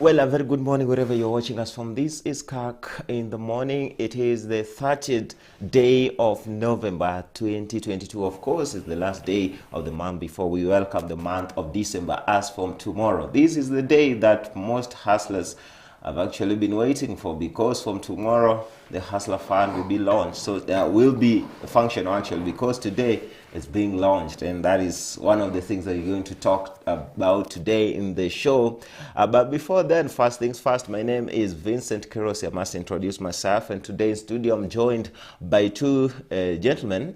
Well, a very good morning wherever you're watching us from. This is Kirk in the morning. It is the 30th day of November 2022. Of course, it's the last day of the month before we welcome the month of December as from tomorrow. This is the day that most hustlers have actually been waiting for, because from tomorrow the Hustler Fund will be launched. So there will be a function actually, because today it's being launched, and that is one of the things that we're going to talk about today in the show. But before then, first things first, my name is Vincent Kirosi. I must introduce myself, and today in studio I'm joined by two gentlemen,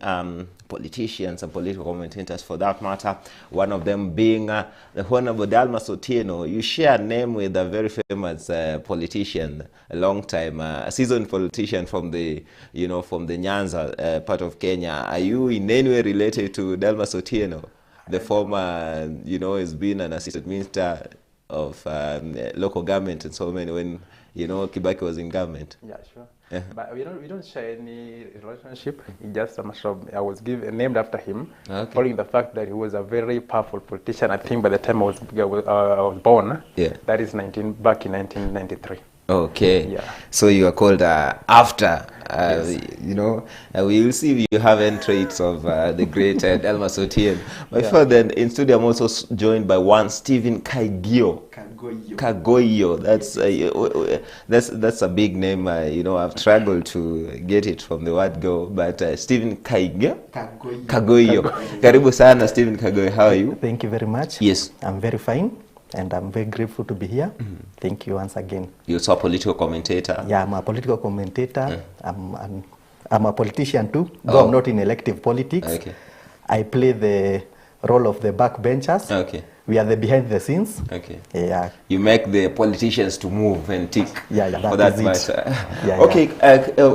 politicians and political commentators for that matter, one of them being the Honorable Dalmas Otieno. You share a name with a very famous politician, a long time, a seasoned politician from the, from the Nyanza part of Kenya. Are you in any way related to Dalmas Otieno, the former, has been an assistant minister of local government and so many when, Kibaki was in government? Yeah, sure. But we don't share any relationship. It's just a matter of I was named after him, following the fact that he was a very powerful politician. I think by the time I was born, that is back in 1993. Okay. Yeah. So you are called after. Yes. We will see if you have any traits of the great Dalmas Otieno. Before then, in studio I'm also joined by one Stephen Kagoyo. That's a big name. I've struggled to get it from the word go, but Stephen Kagoyo. Karibu sana Stephen Kagoyo. How are you? Thank you very much. Yes. I'm very fine, and I'm very grateful to be here. Thank you once again. You're also a political commentator. Yeah, I'm a political commentator. I'm a politician too, though I'm not in elective politics. Okay. I play the role of the backbenchers. Okay. We are the behind the scenes. Okay. Yeah. You make the politicians to move and tick. Yeah, for that that is it. matter. Okay.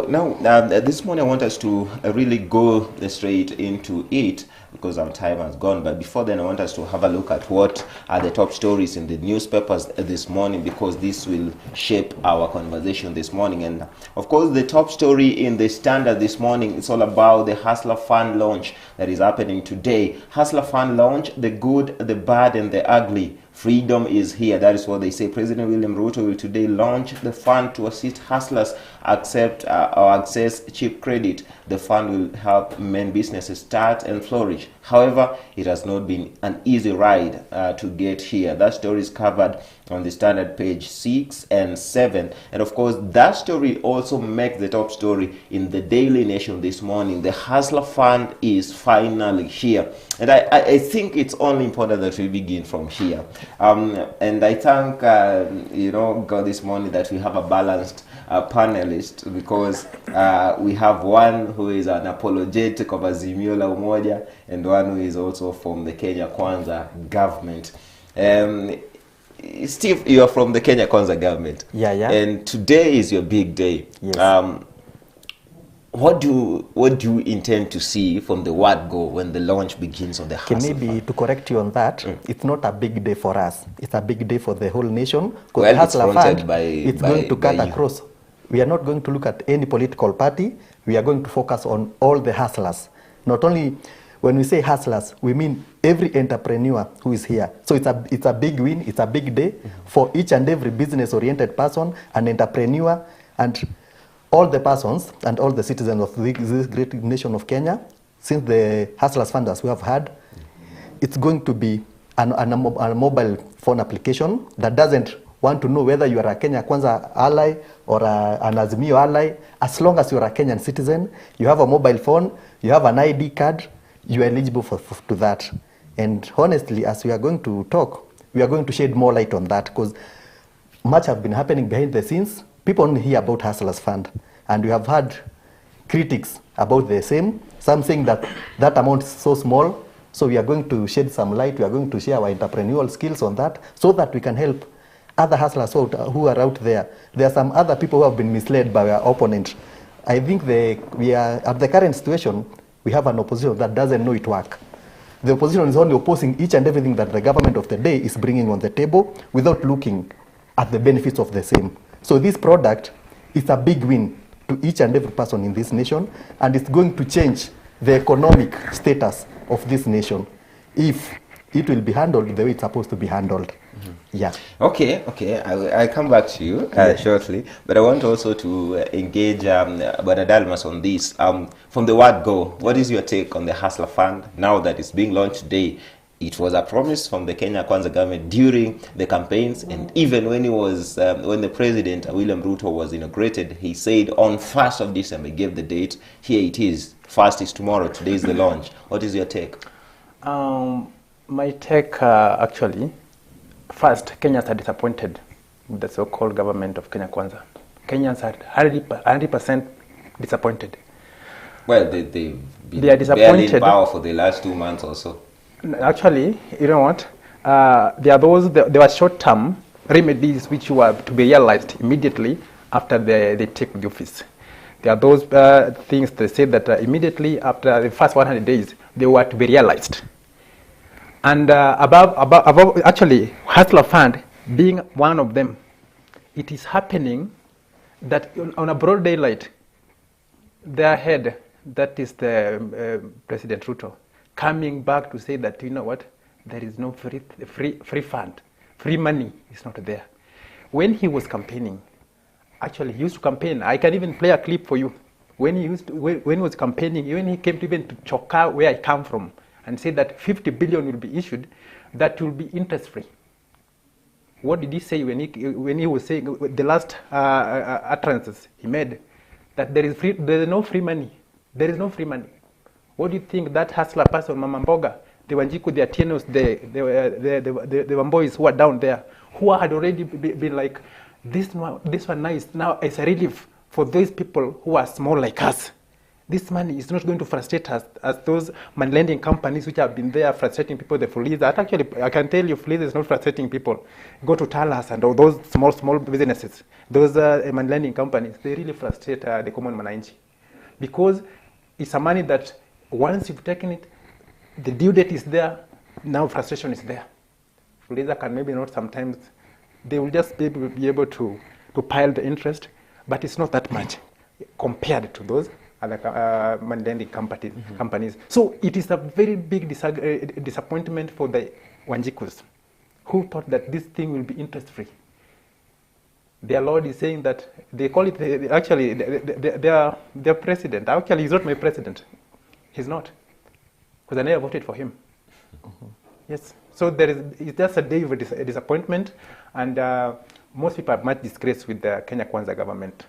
Now, this morning I want us to really go straight into it, because our time has gone. But before then, I want us to have a look at what are the top stories in the newspapers this morning, because this will shape our conversation this morning. And of course, the top story in the Standard this morning is all about the Hustler Fund launch that is happening today. Hustler Fund launch, the good, the bad, and the ugly. Freedom is here. That is what they say. President William Ruto will today launch the fund to assist hustlers accept or access cheap credit. The fund will help many businesses start and flourish. However, it has not been an easy ride to get here. That story is covered on the Standard page 6 and 7. And of course, that story also makes the top story in the Daily Nation this morning. The Hustler Fund is finally here. And I think it's only important that we begin from here. And I thank, God this morning that we have a balanced panelist, because we have one who is an apologetic of Azimio la Umoja and one who is also from the Kenya Kwanza government. Steve, you are from the Kenya Kwanza government. Yeah. And today is your big day. Yes. What do you intend to see from the word go when the launch begins on the Hustler Fund? Maybe to correct you on that, it's not a big day for us. It's a big day for the whole nation. Because Well, the Hustler Fund, it's going to cut you. across. We are not going to look at any political party. We are going to focus on all the hustlers. Not only when we say hustlers, we mean every entrepreneur who is here. So it's a big win. It's a big day for each and every business-oriented person, an entrepreneur, and all the persons and all the citizens of this great nation of Kenya. Since the Hustlers Fund, as we have had, it's going to be a mobile phone application that doesn't want to know whether you are a Kenya Kwanza ally or an Azimio ally. As long as you are a Kenyan citizen, you have a mobile phone, you have an ID card, you are eligible to that. And honestly, as we are going to talk, we are going to shed more light on that, because much have been happening behind the scenes. People only hear about Hustlers Fund, and we have had critics about the same, some saying that amount is so small. So we are going to shed some light. We are going to share our entrepreneurial skills on that, so that we can help other hustlers who are out there. There are some other people who have been misled by our opponent. I think we are at the current situation, we have an opposition that doesn't know it work. The opposition is only opposing each and everything that the government of the day is bringing on the table without looking at the benefits of the same. So this product is a big win to each and every person in this nation, and it's going to change the economic status of this nation. If it will be handled the way it's supposed to be handled. Yeah. Okay. I'll come back to you shortly, but I want also to engage Bwana Dalmas on this. From the word go, what is your take on the Hustler Fund now that it's being launched today? It was a promise from the Kenya Kwanza government during the campaigns, and even when when the president William Ruto was inaugurated, he said on 1st of December, he gave the date. Here it is. 1st is tomorrow. Today is the launch. What is your take? My take, actually, first, Kenyans are disappointed with the so-called government of Kenya Kwanza. Kenyans are 100% disappointed. Well, they are disappointed. In power for the last 2 months or so. Actually, you know what? There were short-term remedies which were to be realized immediately after they take the office. There are those things they said that immediately after the first 100 days, they were to be realized. And above, actually, Hustler Fund being one of them, it is happening that on a broad daylight, their head, that is the President Ruto, coming back to say that, you know what, there is no free fund, free money is not there. When he was campaigning, actually he used to campaign. I can even play a clip for you. When he was campaigning, when he came to even to Choka, where I come from, and said that 50 billion will be issued, that will be interest-free. What did he say when he was saying the last utterances he made, that there is no free money. There is no free money. What do you think that hustler person, Mama Mboga, the Wanjiku, the Atienos, the Wamboys who are down there, who had already been like, this one nice, now it's a relief for those people who are small like us. This money is not going to frustrate us as those money lending companies which have been there frustrating people, the Fuliza. Actually, I can tell you, Fuliza is not frustrating people. Go to Talas and all those small businesses, those money lending companies, they really frustrate the common mananchi. Because it's a money that once you've taken it, the due date is there, now frustration is there. Fuliza can maybe not sometimes, they will just be able to pile the interest, but it's not that much compared to those other money lending companies. So it is a very big disappointment for the Wanjikus, who thought that this thing will be interest-free. Their Lord is saying that, they call it, their president, actually he's not my president. He's not, because I never voted for him. Yes, so it's just a day of a disappointment, and most people are much disgraced with the Kenya Kwanza government.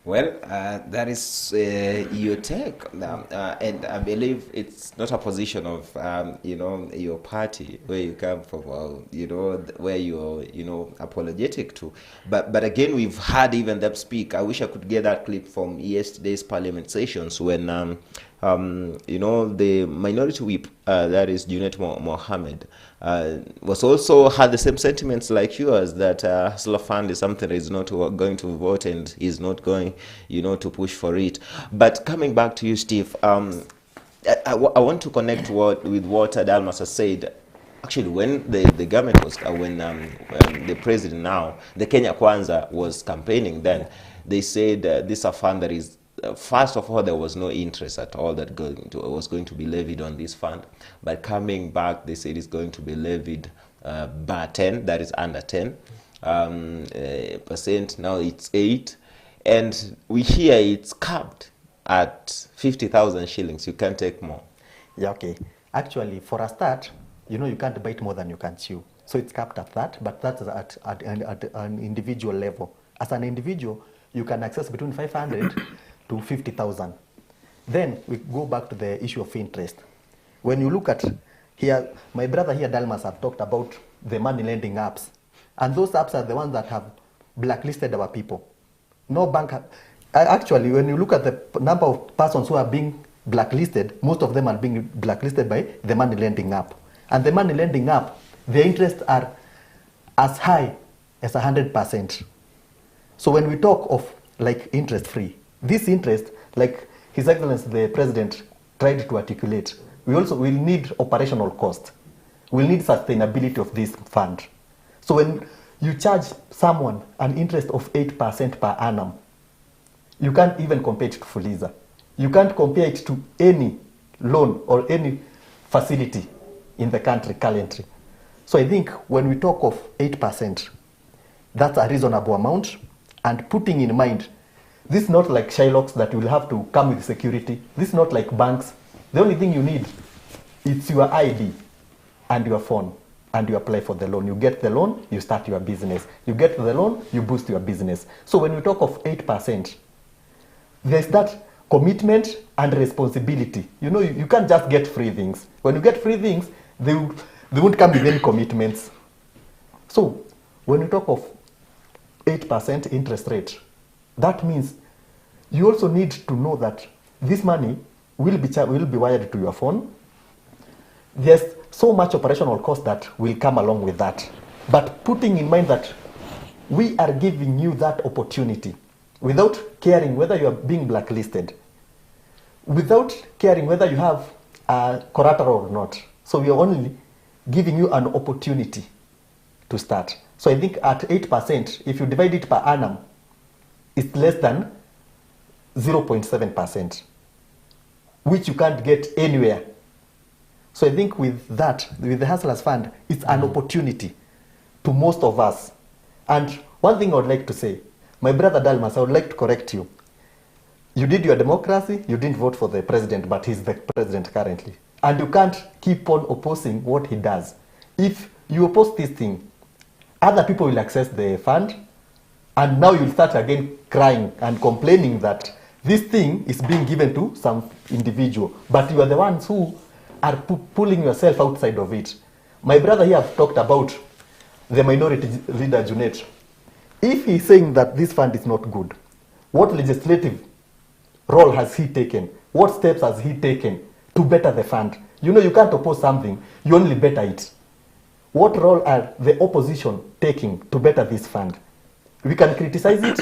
Well, that is your take, and I believe it's not a position of, your party, where you come from, or, where you're, apologetic to. But again, we've had even them speak. I wish I could get that clip from yesterday's parliament sessions when, the minority whip, that is Junet Mohammed, was also had the same sentiments like yours, that Hustler Fund is something that is not going to vote and is not going, to push for it. But coming back to you, Steve, I want to connect with what Dalmas has said. Actually, when the government was, when the president now, the Kenya Kwanza was campaigning then, they said this is a fund that is, first of all, there was no interest at all that was going to be levied on this fund. But coming back, they said it's going to be levied by 10, that is under 10 percent. Now it's 8. And we hear it's capped at 50,000 shillings. You can't take more. Yeah, okay. Actually, for a start, you can't bite more than you can chew. So it's capped at that, but that's at an individual level. As an individual, you can access between 500 to 50,000. Then we go back to the issue of interest. When you look at here, my brother here, Dalmas, have talked about the money lending apps. And those apps are the ones that have blacklisted our people. No bank. Actually, when you look at the number of persons who are being blacklisted, most of them are being blacklisted by the money lending app. And the money lending app, the interests are as high as 100%. So when we talk of like interest-free, this interest, like His Excellency the President tried to articulate, we also will need operational cost. We'll need sustainability of this fund. So when you charge someone an interest of 8% per annum, you can't even compare it to Fuliza. You can't compare it to any loan or any facility in the country currently. So I think when we talk of 8%, that's a reasonable amount. And putting in mind, this is not like Shylocks that will have to come with security. This is not like banks. The only thing you need is your ID and your phone, and you apply for the loan. You get the loan, you start your business. You get the loan, you boost your business. So when we talk of 8%, there's that commitment and responsibility. You know, you can't just get free things. When you get free things, they won't come with any commitments. So when you talk of 8% interest rate, that means you also need to know that this money will be wired to your phone. There's so much operational cost that will come along with that. But putting in mind that we are giving you that opportunity without caring whether you are being blacklisted, without caring whether you have collateral or not. So we are only giving you an opportunity to start. So I think at 8%, if you divide it per annum, it's less than 0.7%, which you can't get anywhere. So I think with that, with the Hustlers Fund, it's an opportunity to most of us. And one thing I would like to say, my brother Dalmas, I would like to correct you. You did your democracy, you didn't vote for the president, but he's the president currently. And you can't keep on opposing what he does. If you oppose this thing, other people will access the fund, and now you'll start again crying and complaining that this thing is being given to some individual, but you are the ones who are pulling yourself outside of it. My brother here have talked about the minority leader, Junet. If he's saying that this fund is not good, what legislative role has he taken? What steps has he taken to better the fund? You know, you can't oppose something, you only better it. What role are the opposition taking to better this fund? We can criticize it.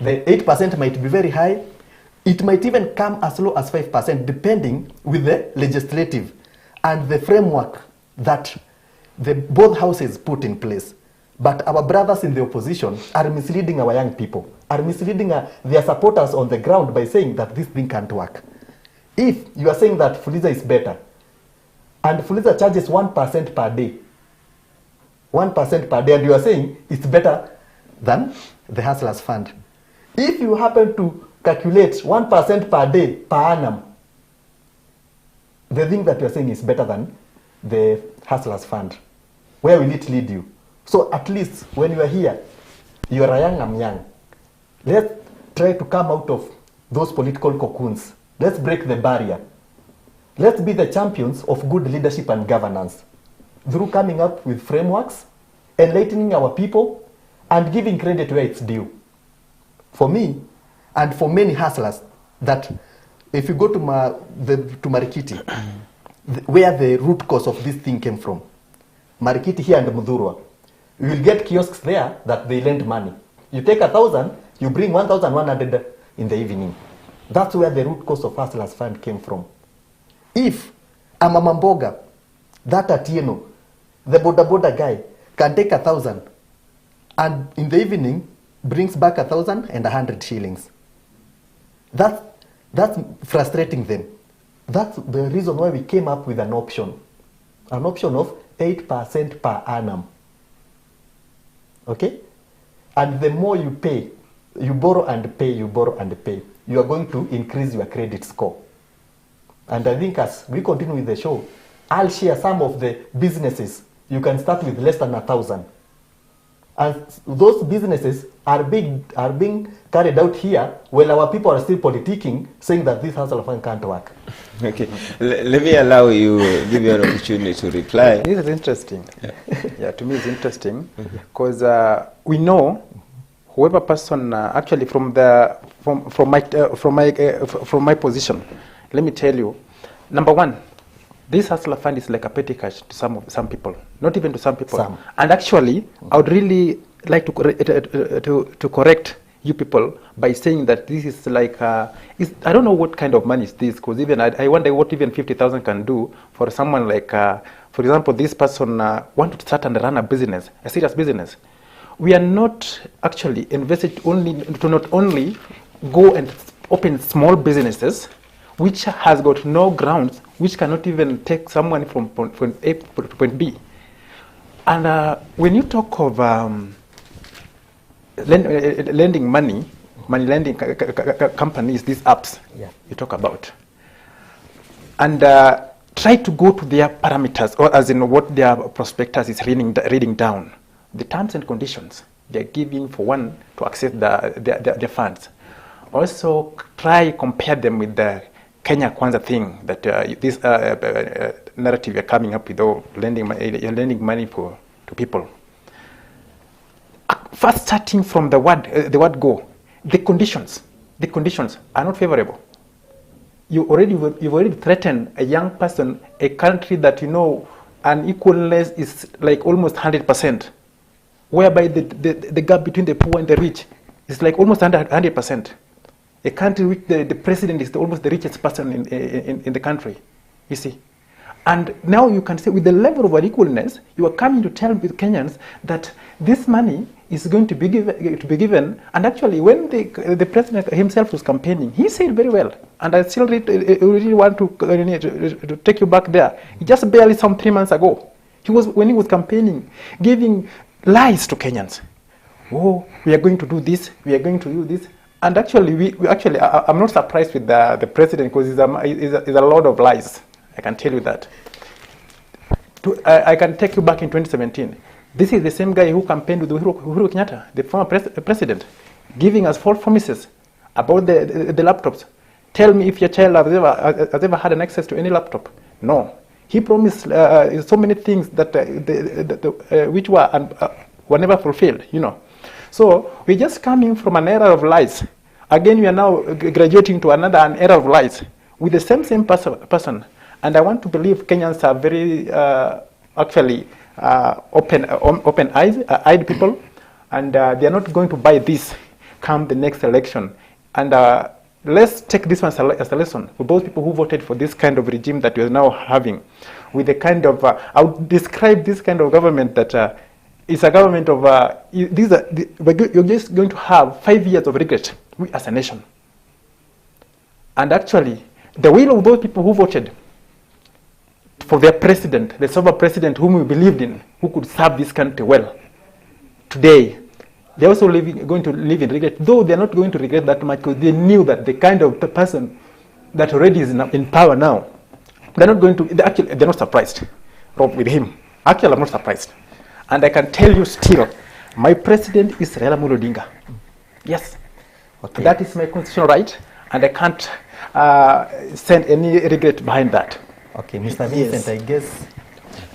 The 8% might be very high. It might even come as low as 5%, depending with the legislative and the framework that both houses put in place. But our brothers in the opposition are misleading our young people, are misleading their supporters on the ground by saying that this thing can't work. If you are saying that Fuliza is better, and Fuliza charges 1% per day, 1% per day, and you are saying it's better than the Hustlers Fund. If you happen to calculate 1% per day per annum, the thing that you are saying is better than the Hustlers Fund. Where will it lead you? So at least when you are here, you are young, I'm young. Let's try to come out of those political cocoons. Let's break the barrier. Let's be the champions of good leadership and governance through coming up with frameworks, enlightening our people, and giving credit where it's due. For me, and for many hustlers, that if you go to Marikiti, where the root cause of this thing came from, Marikiti here and Mudhurwa, you will get kiosks there that they lend money. You take 1,000, you bring 1,100 in the evening. That's where the root cause of Hustlers Fund came from. If a Mama Mboga, that Atieno, the Boda Boda guy, can take 1,000 and in the evening brings back 1,100 shillings, that's frustrating them. That's the reason why we came up with an option of 8% per annum. Okay? And the more you pay, you borrow and pay, you borrow and pay, you are going to increase your credit score. And I think as we continue with the show, I'll share some of the businesses. You can start with less than 1,000. And those businesses are being carried out here while our people are still politicking, saying that this hustle fund can't work. Okay, let me allow you, give you an opportunity to reply. This is interesting. Yeah, to me it's interesting because we know whoever person actually from my position, let me tell you, number one, this hustler fund is like a petty cash to some people, not even to some people. And actually, I would really like to correct you people by saying that this is like, I don't know what kind of money is this, because even I wonder what even 50,000 can do for someone like, for example, this person wanted to start and run a business, a serious business. We are not actually invested to not only go and open small businesses, which has got no grounds, which cannot even take someone from point A to point B. And when you talk of lending money lending companies, these apps you talk about, and try to go to their parameters, or as in what their prospectus is reading down, the terms and conditions they're giving for one to access their funds. Also try compare them with the Kenya Kwanza thing that this narrative you're coming up with, or lending money to people. First, starting from the word go, the conditions are not favorable. You've already threatened a young person, a country that unequalness is like almost 100%, whereby the gap between the poor and the rich is like almost 100%. A country which the president is almost the richest person in the country, you see. And now you can say, with the level of unequalness, you are coming to tell the Kenyans that this money is going to be given. And actually, when the president himself was campaigning, he said very well. And I still really want to take you back there. Just barely some 3 months ago, when he was campaigning, giving lies to Kenyans. Oh, we are going to do this. We are going to do this. And actually, I'm not surprised with the president, because it's a lot of lies. I can tell you that. I can take you back in 2017. This is the same guy who campaigned with Uhuru Kenyatta, the former president, giving us false promises about the laptops. Tell me if your child has ever had an access to any laptop. No. He promised so many things that which were never fulfilled, So we're just coming from an era of lies. Again, we are now graduating to an era of lies with the same person. And I want to believe Kenyans are very open-eyed people, and they are not going to buy this come the next election. And let's take this one as a lesson for those people who voted for this kind of regime that we are now having, with the kind of I would describe this kind of government that it's a government of you're just going to have 5 years of regret as a nation. And actually, the will of those people who voted for their president, the sober president whom we believed in, who could serve this country well, today, they're also going to live in regret, though they're not going to regret that much, because they knew that the kind of person that already is in power now, they're not surprised with him. Actually, I'm not surprised. And I can tell you still, my president is Raila Amolo Odinga. Yes. Okay. That is my constitutional right, and I can't send any regret behind that. Okay, Mr. Vincent, I guess.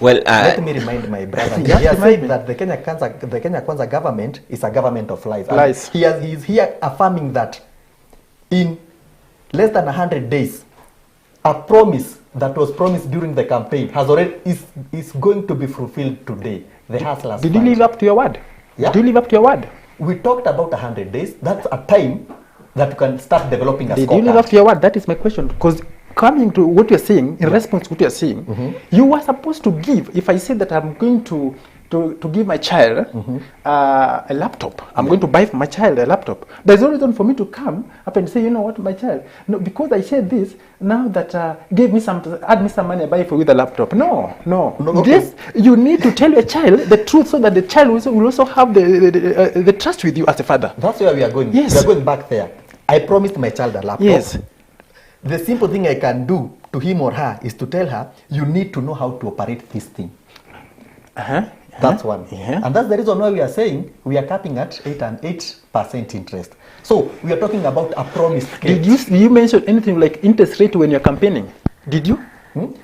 Well, let me remind my brother. He has said that the Kenya Kwanza government is a government of lies. Lies. He is here affirming that in less than 100 days, a promise that was promised during the campaign is going to be fulfilled today. The hustlers. Did you live up to your word? Yeah. Did you live up to your word? We talked about 100 days. That's a time that you can start developing a scorecard. Did you live up to your word? That is my question. Because coming to what you're saying, in response to what you're saying, you were supposed to give. If I say that I'm going to give my child a laptop, I'm going to buy for my child a laptop, there's no reason for me to come up and say, you know what, my child, no, because I said this, now that add me some money, I buy for you the laptop. No. This, you need to tell your child the truth, so that the child will also have the trust with you as a father. That's where we are going. Yes. We are going back there. I promised my child a laptop. Yes. The simple thing I can do to him or her is to tell her, you need to know how to operate this thing. That's one. And that's the reason why we are saying we are capping at 8% interest. So we are talking about a promise. Did you mention anything like interest rate when you're campaigning? Did you?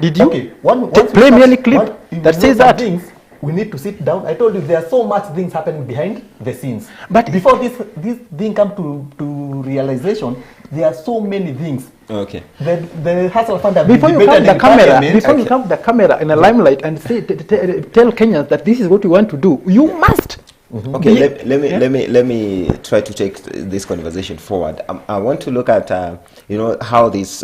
Did you? Okay. Play me any clip that says that. Things, we need to sit down. I told you there are so much things happening behind the scenes. But before this thing come to realization, there are so many things. Okay. The hustle fund before you come the camera in a limelight and say tell Kenyans that this is what you want to do, you must. Okay, let me try to take this conversation forward. I want to look at how this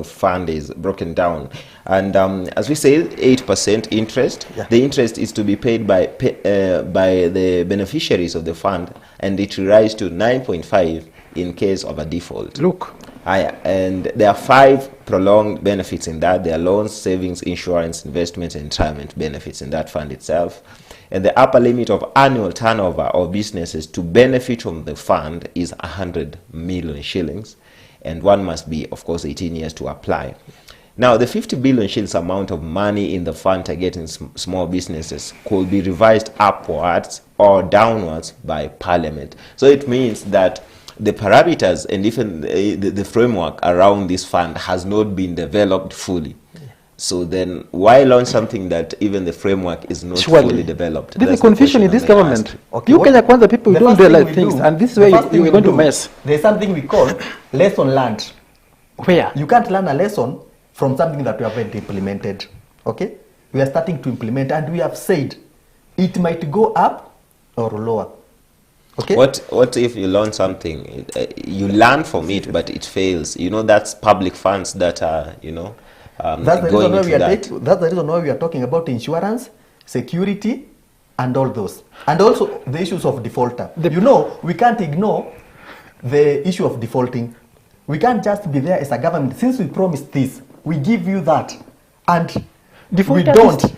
fund is broken down, and as we say, 8% interest. Yeah. The interest is to be paid by the beneficiaries of the fund, and it rise to 9.5 in case of a default. Look, And there are 5 prolonged benefits in that. There are loans, savings, insurance, investments, and retirement benefits in that fund itself. And the upper limit of annual turnover of businesses to benefit from the fund is 100 million shillings. And one must be, of course, 18 years to apply. Now, the 50 billion shillings amount of money in the fund targeting small businesses could be revised upwards or downwards by Parliament. So it means that the parameters and even the framework around this fund has not been developed fully. So then why launch something that even the framework is not fully developed? There's a confusion in this government. Okay, you Kenya Kwanza people don't do like things, and this is where you're going to mess. There's something we call lesson learned. Where? You can't learn a lesson from something that we haven't implemented. Okay? We are starting to implement, and we have said it might go up or lower. Okay. What if you learn something, you learn from it, but it fails? You know, that's public funds that are, you know, that's the reason why we are talking about insurance, security, and all those. And also the issues of defaulter. You know, we can't ignore the issue of defaulting. We can't just be there as a government. Since we promised this, we give you that. And we don't.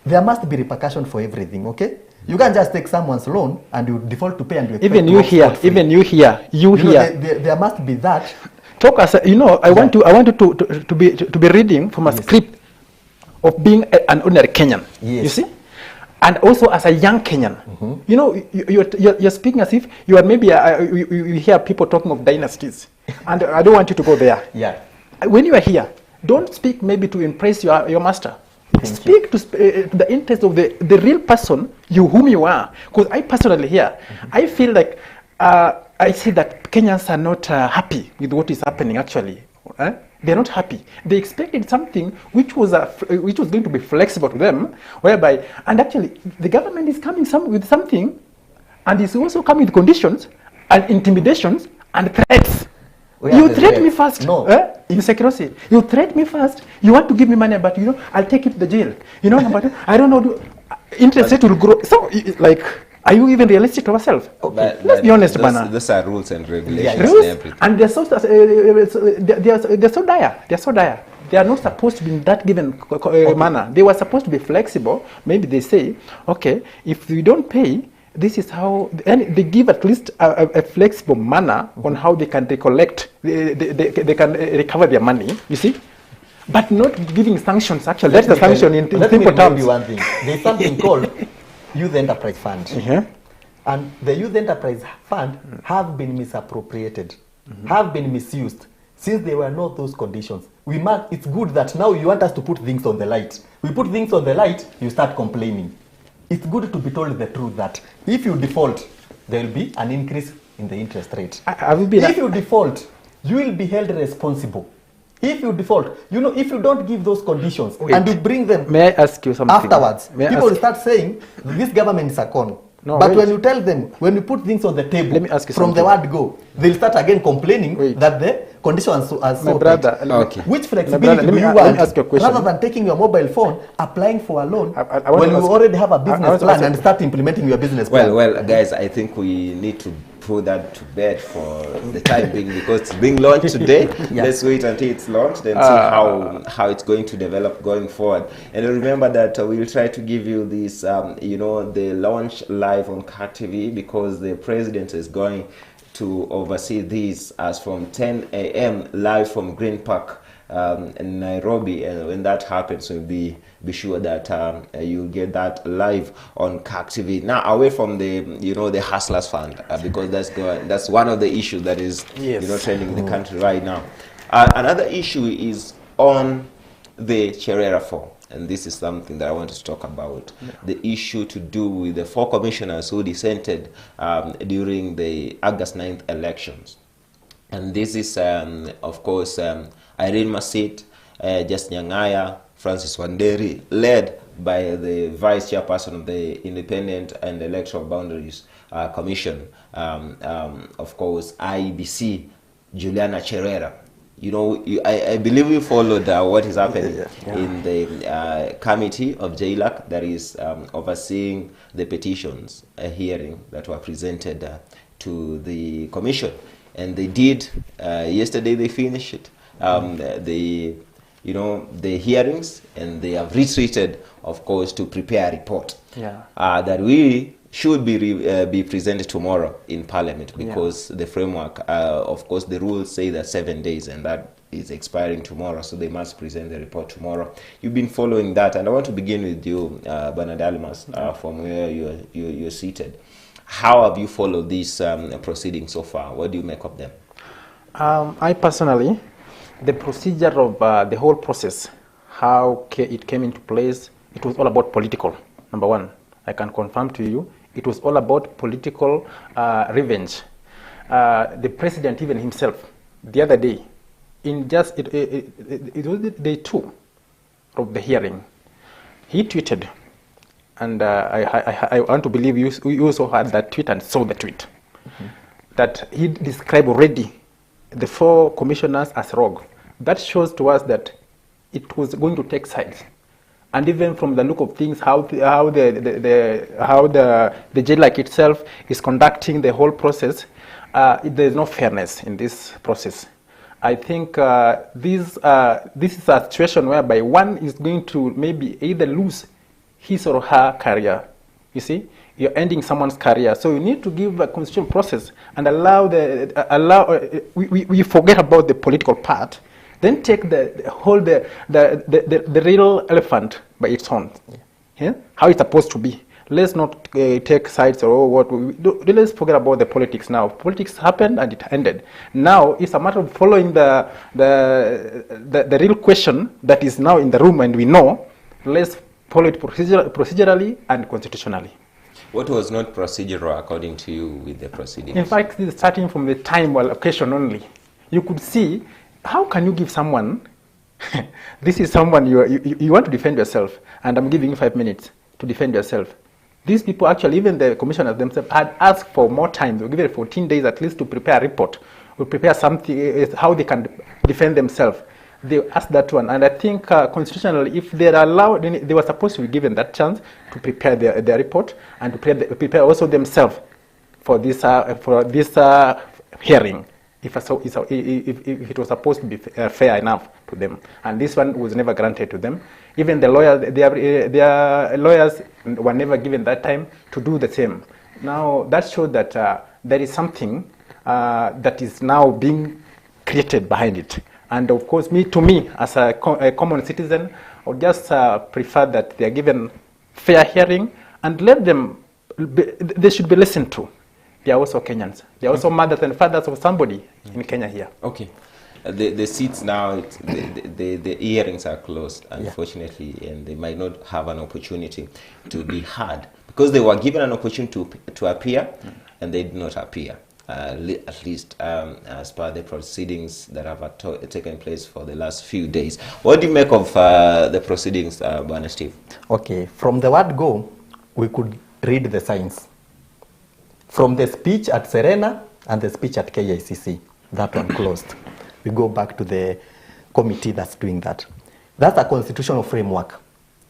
There must be repercussion for everything, okay? You can't just take someone's loan and you default to pay and you expect even you here, even you here, there must be that. Talk as a, you know, I want to be reading from a script of being an ordinary Kenyan. Yes. You see, and also as a young Kenyan. You know, you're speaking as if you are maybe you hear people talking of dynasties, and I don't want you to go there. Yeah. When you are here, don't speak maybe to impress your master. Speak to the interest of the real person, whom you are. Because I personally here, I feel like I see that Kenyans are not happy with what is happening actually. They're not happy. They expected something which was going to be flexible to them, whereby, and actually the government is coming with something, and is also coming with conditions and intimidations and threats. You threat me first. No. Insecurity. You threat me first. You want to give me money, but you know, I'll take you to the jail. You know, but I don't know. Interest rate will grow. So, like, are you even realistic to yourself? Okay. Let's be honest, Bana. Those are rules and regulations. Rules, and everything. And they're so dire. They're so dire. They are not supposed to be in that given manner. They were supposed to be flexible. Maybe they say, okay, if we don't pay, this is how, and they give at least a flexible manner on how they can recollect, they can recover their money, you see, but not giving sanctions. Actually, that's the sanction in simple terms. One thing. There's something called Youth Enterprise Fund, and the Youth Enterprise Fund have been misappropriated, have been misused since there were not those conditions. It's good that now you want us to put things on the light. We put things on the light, you start complaining. It's good to be told the truth that if you default, there will be an increase in the interest rate. If you default, you will be held responsible. If you default, you know, if you don't give those conditions and you bring them may I ask you something? Afterwards, people will start saying, this government is a con. No, but when you tell them, when you put things on the table, let me ask you from the word go, they'll start again complaining that the conditions are so tight. Which flexibility do you want rather than taking your mobile phone, applying for a loan when you already have a business plan and start implementing your business plan? Well, guys, I think we need to put that to bed for the time being because it's being launched today. Let's wait until it's launched and see how it's going to develop going forward. And remember that we'll try to give you this, you know, the launch live on Kirk TV because the president is going to oversee this as from 10 a.m. live from Green Park in Nairobi, and when that happens, we'll be sure that you'll get that live on Kirk TV. Now, away from the the Hustlers Fund, because that's one of the issues that is trending in the country right now. Another issue is on the Cherera 4. And this is something that I wanted to talk about. The issue to do with the 4 commissioners who dissented during the August 9th elections. And this is, of course, Irene Masit, Just Nyang'aya, Francis Wanderi, led by the Vice Chairperson of the Independent and Electoral Boundaries Commission, of course, IEBC, Juliana Cherera. You know, I believe you followed what is happening in the committee of JLAC that is overseeing the petitions hearing that were presented to the commission. and they did. Yesterday they finished it. The hearings, and they have retreated, of course, to prepare a report that we should be presented tomorrow in Parliament, because the framework, of course, the rules say that 7 days, and that is expiring tomorrow, so they must present the report tomorrow. You've been following that, and I want to begin with you, Bernard Almas, from where you're seated. How have you followed these proceedings so far? What do you make of them? I personally, the procedure of the whole process, how it came into place, it was all about political. Number one, I can confirm to you, it was all about political revenge. The president even himself, the other day, in just it was day 2 of the hearing, he tweeted, and I want to believe you also heard that tweet and saw the tweet, that he described already the 4 commissioners as rogue. That shows to us that it was going to take sides. And even from the look of things, how the jail like itself is conducting the whole process, there is no fairness in this process. I think this is a situation whereby one is going to maybe either lose his or her career. You see, you're ending someone's career, so you need to give a constitutional process and we forget about the political part. Then take the real elephant by its horn. How it's supposed to be. Let's not take sides or what. Let's forget about the politics now. Politics happened and it ended. Now it's a matter of following the real question that is now in the room, and we know. Let's follow it procedurally and constitutionally. What was not procedural according to you with the proceedings? In fact, starting from the time allocation only, you could see, how can you give someone, this is someone you want to defend yourself, and I'm giving you 5 minutes to defend yourself. These people actually, even the commissioners themselves, had asked for more time. They were given 14 days at least to prepare a report, or prepare something, how they can defend themselves. They asked that one, and I think constitutionally, if they are allowed, they were supposed to be given that chance to prepare their report and to prepare also themselves for this hearing, if it was supposed to be fair enough to them. And this one was never granted to them. Even the lawyers, their lawyers were never given that time to do the same. Now that shows that there is something that is now being created behind it. And of course, to me, as a common citizen, I would just prefer that they are given fair hearing and let them, they should be listened to. They are also Kenyans. They are also mothers and fathers of somebody in Kenya here. Okay. The seats now, the hearings are closed, unfortunately, and they might not have an opportunity to be heard because they were given an opportunity to appear, and they did not appear. At least as per the proceedings that have taken place for the last few days. What do you make of the proceedings, Bwana Steve? Okay, from the word go, we could read the signs. From the speech at Serena and the speech at KICC, that one closed. We go back to the committee that's doing that. That's a constitutional framework.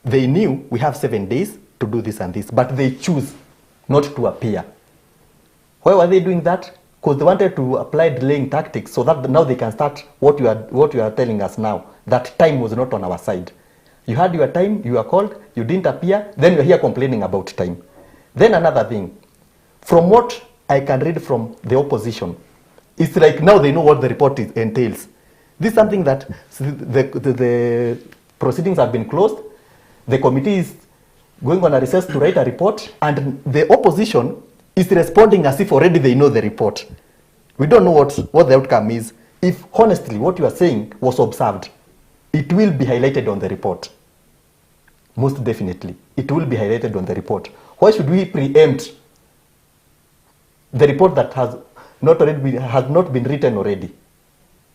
They knew we have 7 days to do this and this, but they choose not to appear. Why were they doing that? Because they wanted to apply delaying tactics so that now they can start what you are telling us now, that time was not on our side. You had your time, you were called, you didn't appear, then you're here complaining about time. Then another thing, from what I can read from the opposition, it's like now they know what the report entails. This is something that the proceedings have been closed, the committee is going on a recess to write a report, and the opposition is responding as if already they know the report. We don't know what the outcome is. If honestly what you are saying was observed, it will be highlighted on the report. Most definitely, it will be highlighted on the report. Why should we preempt the report that has not been written already?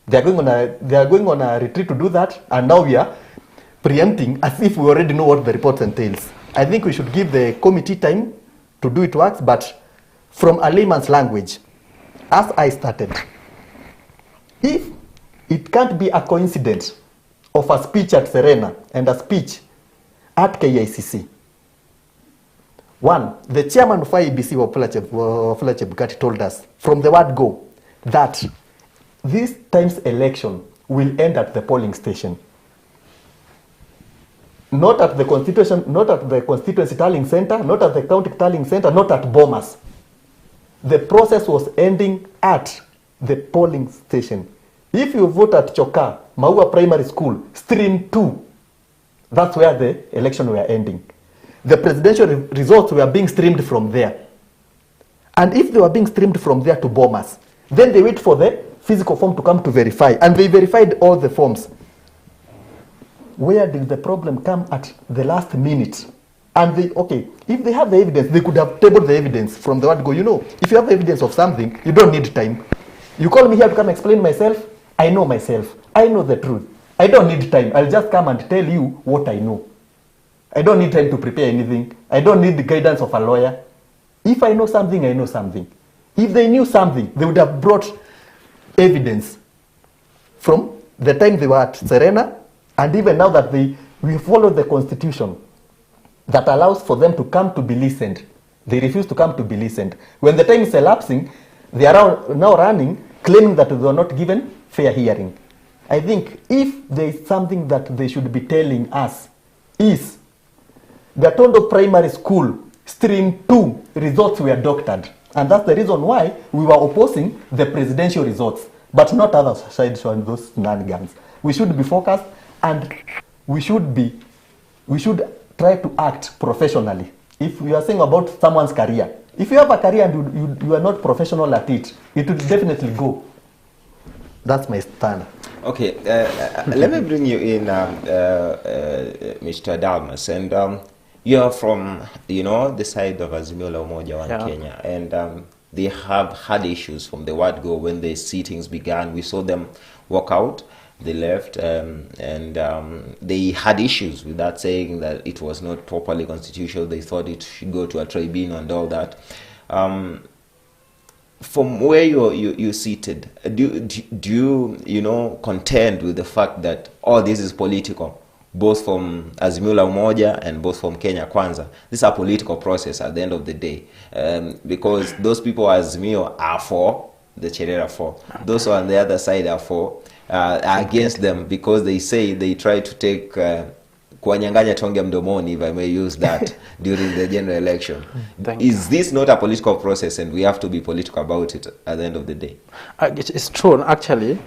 They are going on a retreat to do that, and now we are preempting as if we already know what the report entails. I think we should give the committee time to do its work, but from a layman's language, as I started, if it can't be a coincidence of a speech at Serena and a speech at KICC. One, the chairman of IEBC, Wafula Chebukati, told us from the word go, that this time's election will end at the polling station. Not at the constituency tallying center, not at the county tallying center, not at Bomas. The process was ending at the polling station. If you vote at Choka, Maua Primary School, stream 2, that's where the election were ending. The presidential results were being streamed from there. And if they were being streamed from there to Bomas, then they wait for the physical form to come to verify. And they verified all the forms. Where did the problem come at the last minute? And they, okay, if they have the evidence, they could have tabled the evidence from the word go. You know, if you have evidence of something, you don't need time. You call me here to come explain myself, I know myself. I know the truth. I don't need time. I'll just come and tell you what I know. I don't need time to prepare anything. I don't need the guidance of a lawyer. If I know something, I know something. If they knew something, they would have brought evidence from the time they were at Serena, and even now that we follow the constitution that allows for them to come to be listened. They refuse to come to be listened. When the time is elapsing, they are now running, claiming that they were not given fair hearing. I think if there is something that they should be telling us is the Tondo Primary School stream 2 results were doctored. And that's the reason why we were opposing the presidential results, but not other sides on those shenanigans. We should be focused, and we should try to act professionally. If we are saying about someone's career, if you have a career and you are not professional at it, it will definitely go. That's my stand. Okay, let me bring you in, Mr. Dalmas, and you're from, the side of Azimio la Umoja One Kenya, and they have had issues from the word go when the sittings began. We saw them walk out, they left, and they had issues with that, saying that it was not properly constitutional. They thought it should go to a tribunal and all that. From where you're seated, do you contend with the fact that all this is political, both from Azimio la Umoja and both from Kenya Kwanza? This is a political process at the end of the day, because those people Azimio are for, the Cherera for, those who are on the other side are for, are against them, because they say they try to take kuwanyanganya tonge mdomoni, if I may use that, during the general election. Is this not a political process, and we have to be political about it at the end of the day? It's true, actually.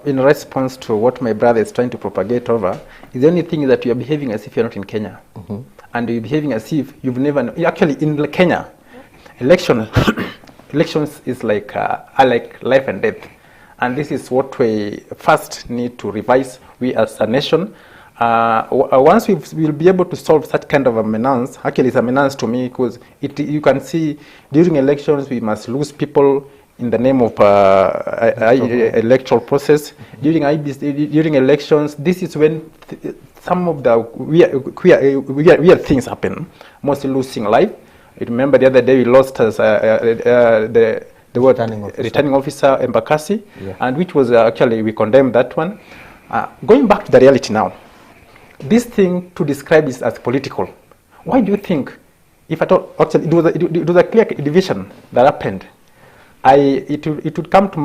In response to what my brother is trying to propagate over, is the only thing that you are behaving as if you're not in Kenya. And you're behaving as if you've never... Actually, in Kenya, elections is like life and death. And this is what we first need to revise, we as a nation. Once we'll be able to solve such kind of a menace, actually it's a menace to me, because you can see during elections we must lose people in the name of electoral process. During elections, this is when some of the weird things happen, mostly losing life. I remember the other day we lost the returning officer Embakasi, and which was actually, we condemned that one. Going back to the reality now, this thing to describe this as political, why do you think, if at all, actually it was a clear division that happened. It would come to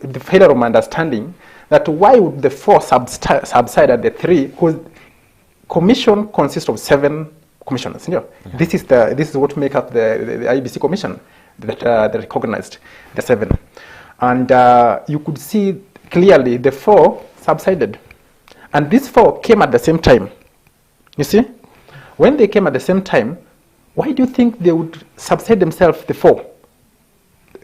the failure of my understanding that why would the 4 subside at the 3, whose commission consists of 7 commissioners. This is what make up the IBC commission that recognized the 7. And you could see clearly the 4 subsided. And these 4 came at the same time. You see? When they came at the same time, why do you think they would subside themselves, the 4?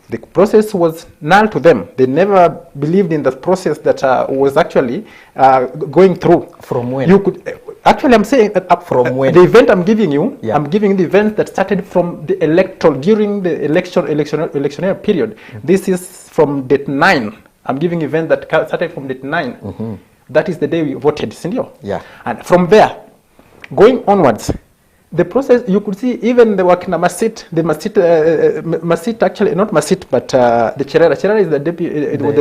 The process was null to them. They never believed in the process that was actually going through. From when? You could... Actually, I'm saying from when? The event I'm giving you, I'm giving the event that started from the electoral, during the electionary period. This is from date 9. I'm giving event that started from date 9. That is the day we voted, Senor. And from there, going onwards, the process, you could see even the Wakina Masit, actually, not Masit, but the Cherera. Cherera is the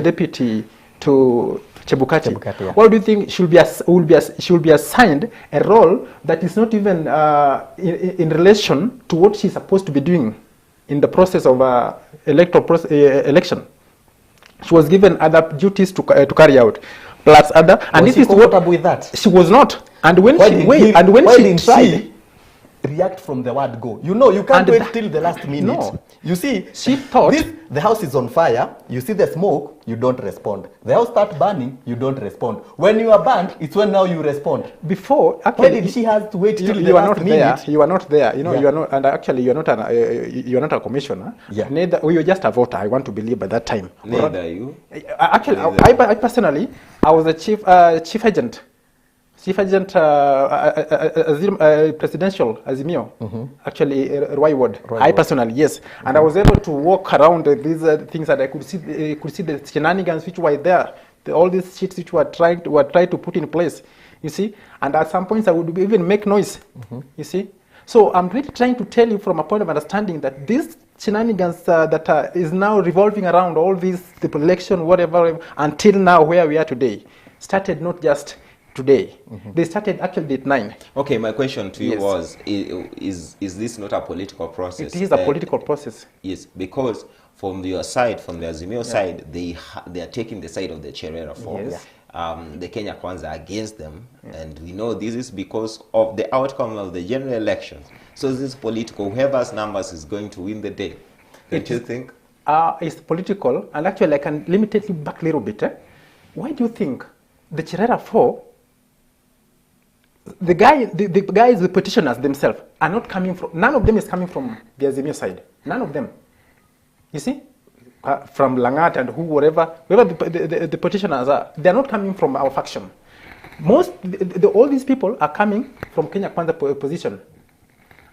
deputy to Chebukati. What do you think should be assigned a role that is not even in relation to what she's supposed to be doing in the process of electoral election? She was given other duties to carry out, plus other. And Was this she is what comfortable with that? she was not. And when Why she did wait, he- and when why she didn't tried, react from the word go? You know, you can't And wait that- till the last minute. No. You see, She thought- the house is on fire. You see the smoke, you don't respond. The house start burning, you don't respond. When you are burned, it's when now you respond. before Why actually did she have to wait till the you are last not minute? there. You are not there. You know, Yeah. you are not, and actually, you are not you are not a commissioner. Yeah. Neither. You were just a voter. I want to believe by that time. Neither you. Actually, I personally, I was a chief agent. Chief agent, presidential Azimio, actually, Rwai Ward. I personally, yes, and I was able to walk around these things, and I could see the shenanigans which were there, all these shits which were trying to put in place. You see, and at some points I would even make noise. You see, so I'm really trying to tell you from a point of understanding that this shenanigans that is now revolving around all these, the election, whatever, until now where we are today, started not just today. They started actually at 9. Okay, my question to you Yes. was, is this not a political process? It is a political process. Yes, because from your side, from the Azimio side, they are taking the side of the Cherera force. Yes. The Kenya Kwanza are against them, and we know this is because of the outcome of the general elections. So this is political. Whoever's numbers is going to win the day. Don't you think? It's political, and actually I can limit it back a little bit. Why do you think the Cherera 4, the guys, the petitioners themselves, are not coming from, none of them is coming from the Azimio side. None of them. You see? From Langat and whoever the petitioners are, they are not coming from our faction. All these people are coming from Kenya Kwanza position.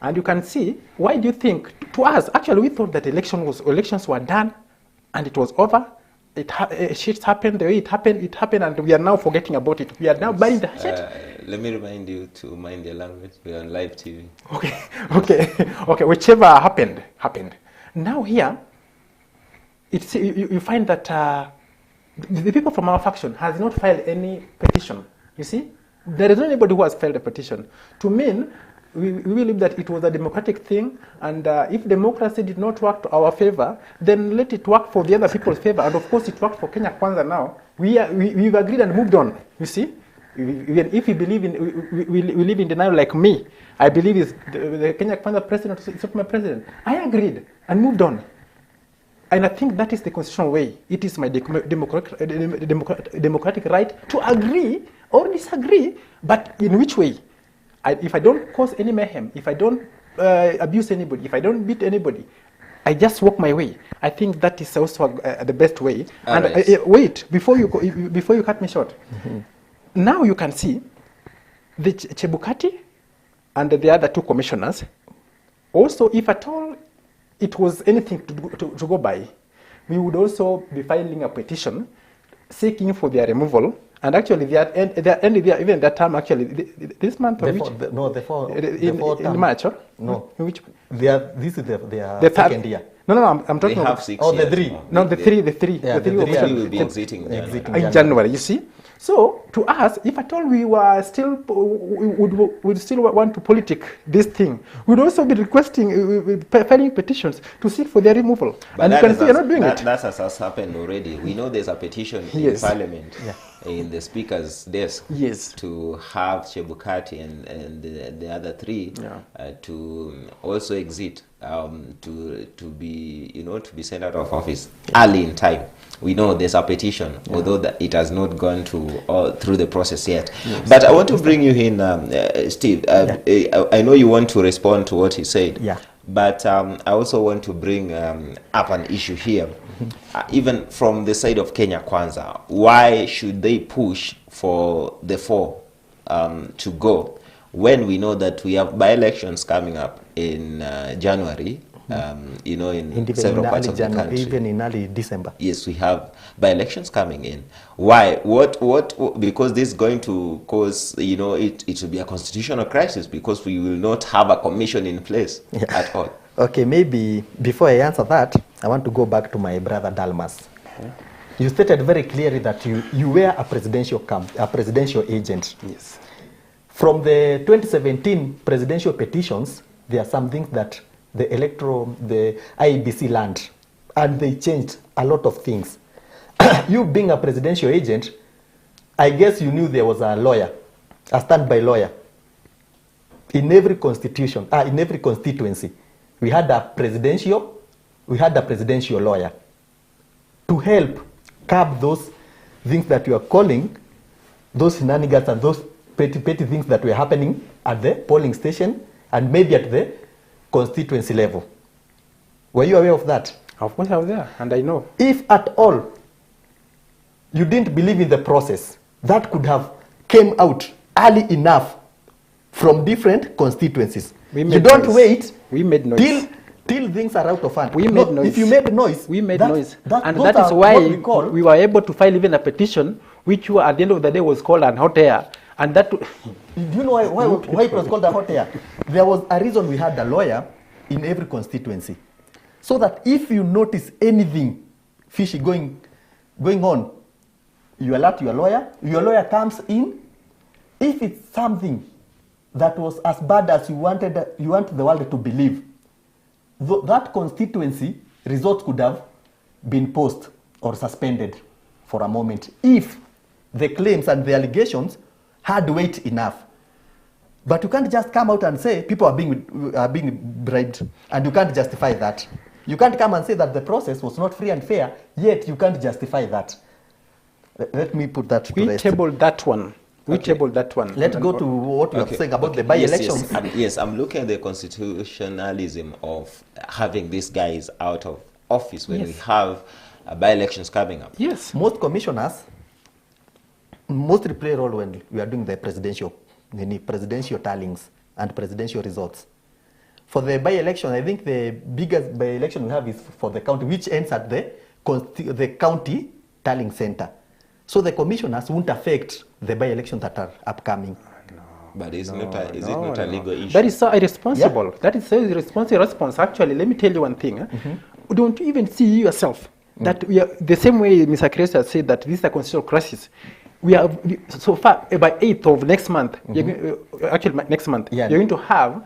And you can see, why do you think, to us, actually we thought that elections were done and it was over. Shit happened the way it happened, and we are now forgetting about it. We are now buying the shit. Let me remind you to mind your language. We are on live TV. Okay. Whichever happened. Now here, you find that the people from our faction has not filed any petition. You see, there is not anybody who has filed a petition. To mean, we believe that it was a democratic thing, and if democracy did not work to our favor, then let it work for the other people's favor. And of course, it worked for Kenya Kwanza now. We've agreed and moved on. You see, even if we believe in, we live in denial like me, I believe the Kenya Kwanza president is not my president. I agreed and moved on. And I think that is the constitutional way. It is my democratic right to agree or disagree, but in which way? If I don't cause any mayhem, if I don't abuse anybody, if I don't beat anybody, I just walk my way. I think that is also the best way. And right. Wait, before you cut me short. Now you can see the Chebukati and the other two commissioners. Also, if at all it was anything to go by, we would also be filing a petition seeking for their removal. And actually, even that time, actually, this month or in March, or? No. In which? This is their second year. No, I'm talking They have about 6 the years. three. no, the three. Yeah, the three will be exiting Exiting. January, you see. So to us, if at all we were still would still want to politic this thing, we'd also be requesting filing petitions to seek for their removal. But and you can see you're not doing it. That has happened already. We know there's a petition Yes. in Parliament, Yeah. in the Speaker's desk, Yes. to have Chebukati and the other three to also exit, to be sent out of office early in time. We know there's a petition, although it has not gone through the process yet. Yes. But I want to bring you in, Steve. I know you want to respond to what he said. Yeah. But I also want to bring up an issue here. Even from the side of Kenya Kwanza, why should they push for the 4 to go when we know that we have by-elections coming up in January, in several parts of the country. Even in early December. Yes, we have by-elections coming in. Why? What? Because this is going to cause, it will be a constitutional crisis because we will not have a commission in place at all. Okay, maybe before I answer that, I want to go back to my brother Dalmas. You stated very clearly that you were a presidential agent. Yes. From the 2017 presidential petitions, there are some things that the IEBC learned, and they changed a lot of things. you being a presidential agent, I guess you knew there was a lawyer, a standby lawyer. In every constitution, in every constituency, we had a presidential lawyer to help curb those things that you are calling, those shenanigans and those petty things that were happening at the polling station and maybe at the constituency level. Were you aware of that? Of course I was there, and I know. If at all you didn't believe in the process, that could have came out early enough from different constituencies. You don't wait we made noise. till things are out of hand. We made noise. If you made noise, we made noise. And that is why we were able to file even a petition, which at the end of the day was called an hot air. And that. Do you know why it was called a hot air? There was a reason we had a lawyer in every constituency. So that if you notice anything fishy going on, you alert your lawyer comes in. If it's something that was as bad as you want the world to believe, that constituency results could have been paused or suspended for a moment if the claims and the allegations had weight enough. But you can't just come out and say people are being bribed, and you can't justify that. You can't come and say that the process was not free and fair, yet you can't justify that. Let me put that to rest. We tabled that one. Let's go to what you are saying about the by-elections. Yes, I'm looking at the constitutionalism of having these guys out of office when we have by-elections coming up. Yes. Most commissioners mostly play a role when we are doing the presidential tallings and presidential results. For the by-election, I think the biggest by-election we have is for the county, which ends at the county tallying center. So the commissioners won't affect the by-elections that are upcoming. But is it not a legal issue? That is so irresponsible. Yeah. That is so irresponsible response. Actually, let me tell you one thing. Don't you even see yourself that we are the same way Mr. Chris has said that this is a constitutional crisis. We are so far by 8th of next month. Next month, you're going to have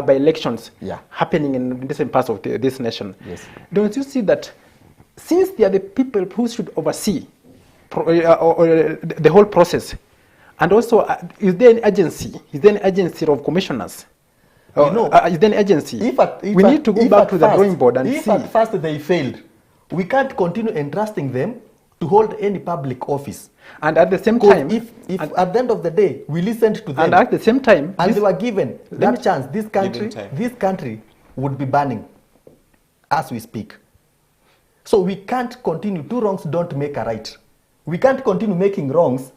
by-elections happening in different parts of this nation. Yes. Don't you see that since they are the people who should oversee the whole process, and also is there an agency? Is there an agency of commissioners? Is there an agency? We need to go back to the drawing board and see. If at first they failed, we can't continue entrusting them to hold any public office. And at the same time, if at the end of the day we listened to them, and at the same time, and they were given that chance, this country would be burning as we speak. So we can't continue. Two wrongs don't make a right. We can't continue making wrongs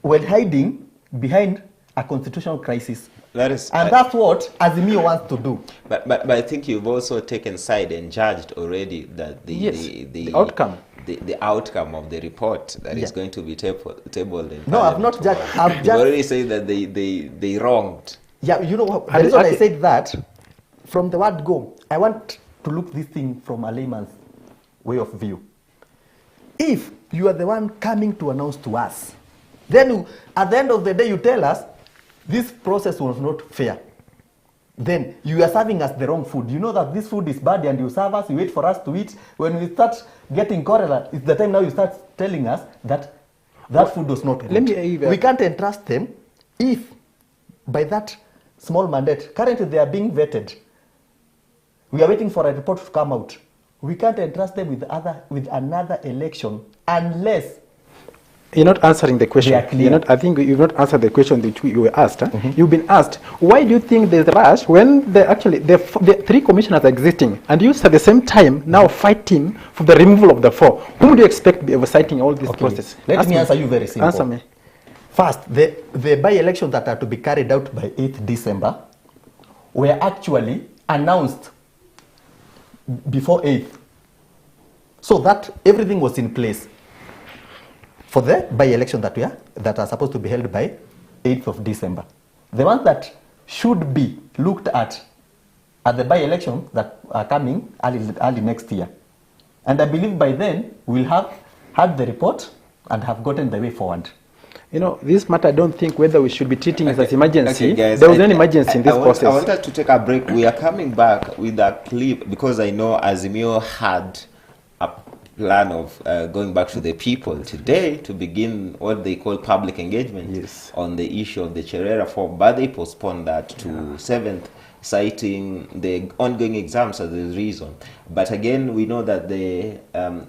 while hiding behind a constitutional crisis. That's what Azimio wants to do. But I think you've also taken side and judged already that the outcome. The outcome of the report that is going to be tabled in No, I've not judged. I've just already said that they wronged. Yeah, you know, the reason I said that, from the word go, I want to look this thing from a layman's way of view. If you are the one coming to announce to us, then at the end of the day you tell us this process was not fair, then you are serving us the wrong food. You know that this food is bad and you serve us, you wait for us to eat. When we start getting cholera, it's the time now you start telling us that food was not good. We can't entrust them if by that small mandate, currently they are being vetted. We are waiting for a report to come out. We can't entrust them with another election unless you're not answering the question. I think you've not answered the question that you were asked. You've been asked, why do you think there's a rush when the three commissioners are existing and you at the same time now fighting for the removal of the four? Whom do you expect to be oversighting all this process? Let me answer you very simple. Answer me. First, the by-elections that are to be carried out by 8th December were actually announced before 8th. So that everything was in place for the by-election that are supposed to be held by 8th of December. The ones that should be looked at the by-elections that are coming early next year. And I believe by then we'll have had the report and have gotten the way forward. You know, this matter, I don't think whether we should be treating it as emergency. Okay, guys, there was no emergency in this process. I wanted to take a break. We are coming back with a clip because I know Azimio had plan of going back to the people today to begin what they call public engagement on the issue of the Cherera form, but they postponed that to 7th, citing the ongoing exams as the reason. But again, we know that the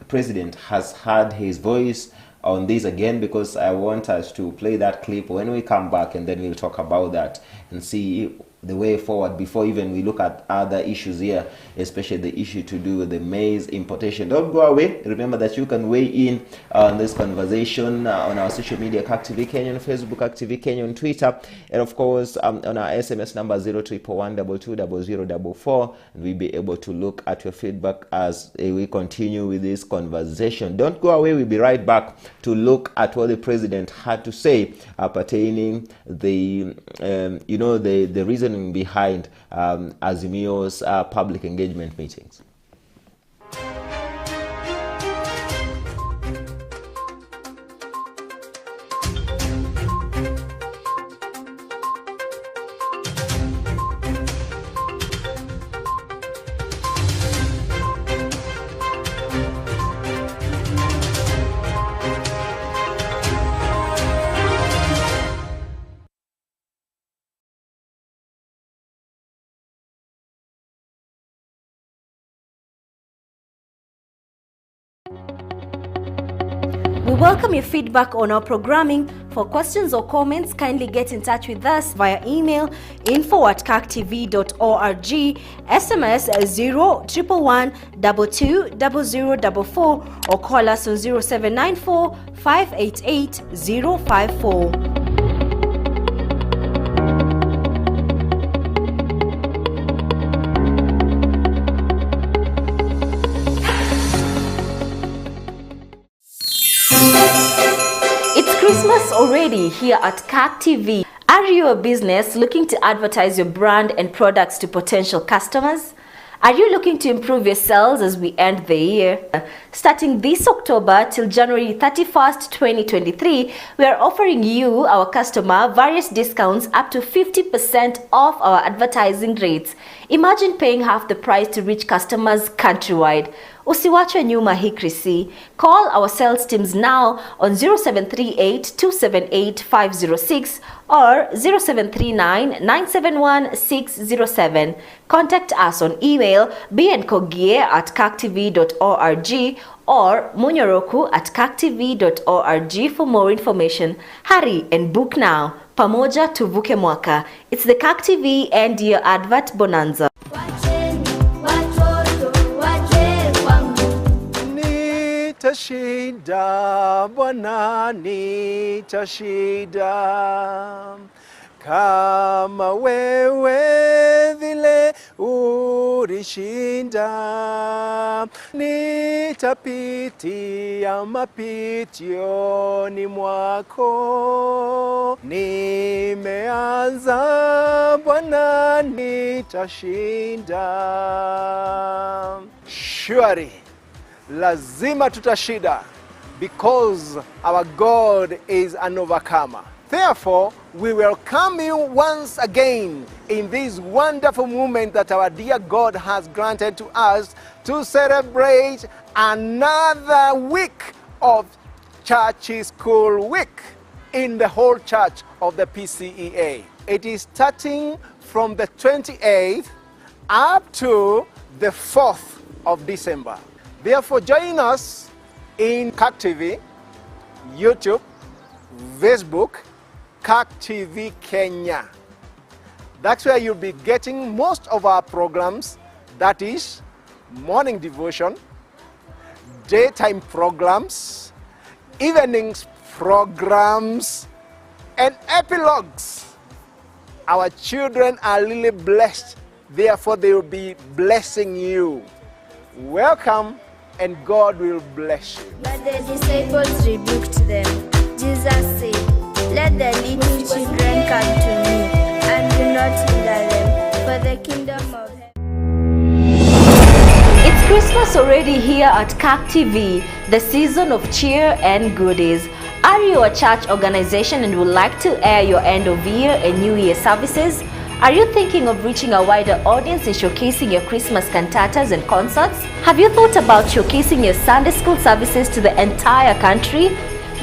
president has had his voice on this again, because I want us to play that clip when we come back, and then we'll talk about that and see the way forward before even we look at other issues here, especially the issue to do with the maize importation. Don't go away. Remember that you can weigh in on this conversation on our social media, Kirk TV Kenya on Facebook, Kirk TV Kenya on Twitter, and of course on our SMS number 0311220044, and we'll be able to look at your feedback as we continue with this conversation. Don't go away. We'll be right back to look at what the president had to say pertaining the the reasoning behind Azimio's public engagement meetings. We welcome your feedback on our programming. For questions or comments, kindly get in touch with us via email info@kirktv.org, SMS 0111220044, or call us on 0794 588 054. Christmas already here at Kirk TV. Are you a business looking to advertise your brand and products to potential customers? Are you looking to improve your sales as we end the year? Starting this October till January 31st, 2023, we are offering you, our customer, various discounts up to 50% off our advertising rates. Imagine paying half the price to reach customers countrywide. Usiwachwe nyuma hii krisi. Call our sales teams now on 0738-278-506 or 0739-971-607. Contact us on email bnkogie@kirktv.org or munyoroku@kirktv.org for more information. Hurry and book now. Pamoja tuvuke mwaka. It's the Kirk TV and your advert bonanza. Nitashinda Bwana, nitashinda kama wewe vile ulishinda. Nitapitia mapitioni mwako, nimeanza Bwana, nitashinda. Surely lazima tutashinda, because our God is an overcomer. Therefore, we welcome you once again in this wonderful moment that our dear God has granted to us to celebrate another week of Church School Week in the whole church of the PCEA. It is starting from the 28th up to the 4th of December. Therefore, join us in Kirk TV, YouTube, Facebook, Kirk TV Kenya. That's where you'll be getting most of our programs, that is morning devotion, daytime programs, evenings programs, and epilogues. Our children are really blessed, therefore they will be blessing you. Welcome, and God will bless you. But the disciples rebuked them. Jesus said, "Let the little children come to me, and do not hinder them, for the kingdom of heaven." It's Christmas already here at Kirk TV, the season of cheer and goodies. Are you a church organization and would like to air your end of year and new year services? Are you thinking of reaching a wider audience and showcasing your Christmas cantatas and concerts? Have you thought about showcasing your Sunday school services to the entire country?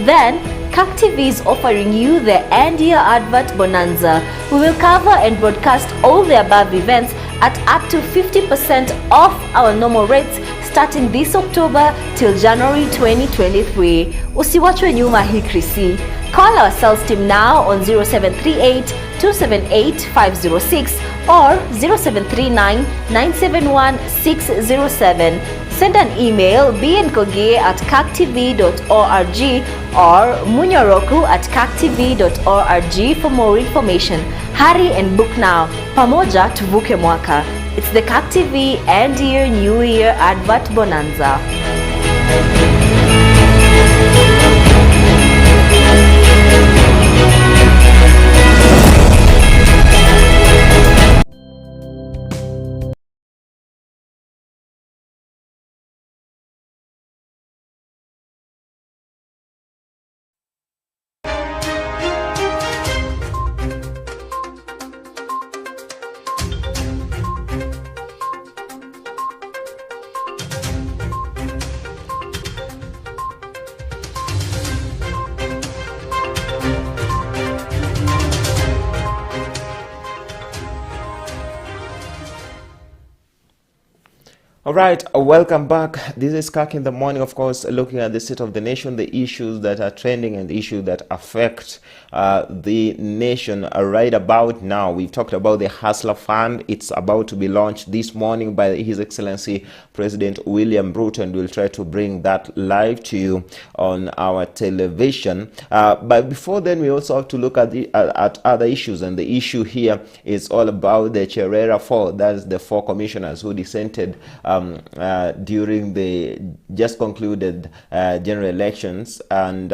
Then, Kirk TV is offering you the end-year advert bonanza. We will cover and broadcast all the above events at up to 50% off our normal rates starting this October till January 2023. Usiwachwe nyuma hii Krisi. Call our sales team now on 0738 278 506 or 0739 971 607. Send an email bnkogie@kirktv.org or munyoroku@kirktv.org for more information. Hurry and book now. Pamoja tuvuke mwaka. It's the Kirk TV End Year New Year Advert Bonanza. All right, welcome back. This is Kirk in the morning, of course, looking at the state of the nation, the issues that are trending and the issues that affect the nation right about now. We've talked about the Hustler Fund. It's about to be launched this morning by His Excellency President William Ruto, and we'll try to bring that live to you on our television. But before then, we also have to look at at other issues, and the issue here is all about the Cherera 4. That's the 4 commissioners who dissented during the just concluded general elections, and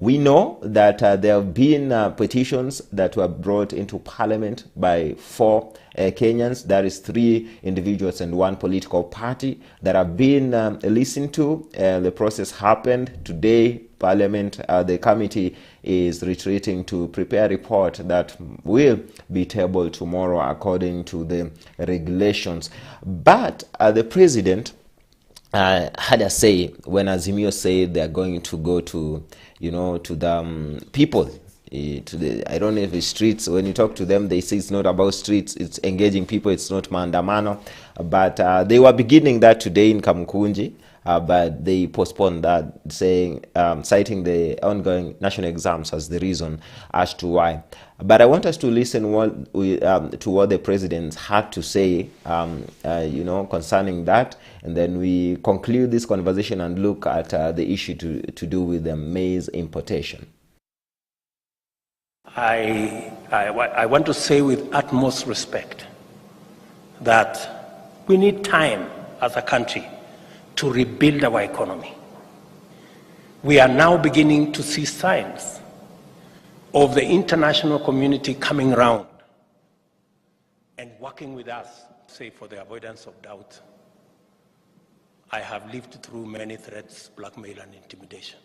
we know that there have been petitions that were brought into parliament by 4 Kenyans, that is 3 individuals and 1 political party, that have been listened to. The process happened today. Parliament, the committee is retreating to prepare a report that will be tabled tomorrow according to the regulations. But the president had a say when Azimio said they are going to go to, to the people, to the, I don't know if it's streets. When you talk to them, they say it's not about streets, it's engaging people, it's not maandamano. But they were beginning that today in Kamkunji. But they postponed that, saying, citing the ongoing national exams as the reason as to why. But I want us to listen to what the president had to say, concerning that, and then we conclude this conversation and look at the issue to do with the maize importation. I want to say with utmost respect that we need time as a country to rebuild our economy. We are now beginning to see signs of the international community coming around and working with us. Say, for the avoidance of doubt, I have lived through many threats, blackmail, and intimidation.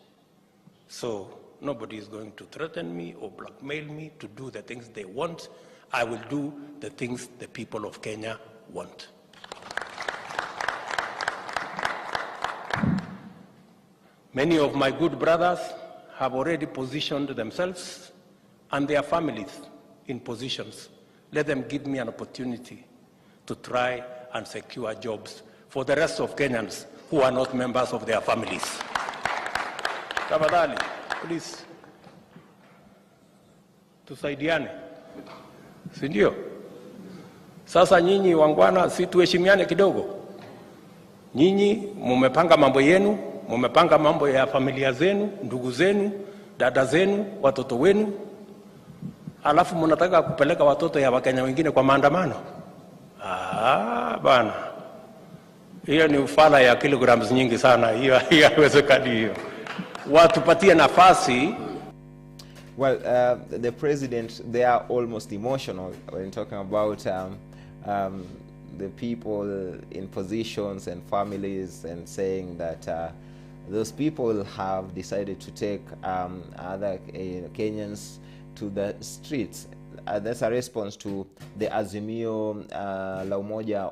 So nobody is going to threaten me or blackmail me to do the things they want. I will do the things the people of Kenya want. Many of my good brothers have already positioned themselves and their families in positions. Let them give me an opportunity to try and secure jobs for the rest of Kenyans who are not members of their families. Tafadhali, please, tusaidiane, si ndio? Sasa nyinyi wangwana, si tuheshimiane kidogo. Nyinyi mumepanga mambo yenu, mumepanga mambo ya familia zenu, ndugu zenu, dada zenu, watoto wenu, alafu mnataka kupeleka watoto ya Wakenya wengine kwa maandamano. Bana, hiyo ni ufala ya kilograms nyingi sana. Hiyo haiwezekani hiyo. Watupatie nafasi. Well, the president, they are almost emotional when talking about the people in positions and families, and saying that those people have decided to take other Kenyans to the streets. that's a response to the Azimio la Umoja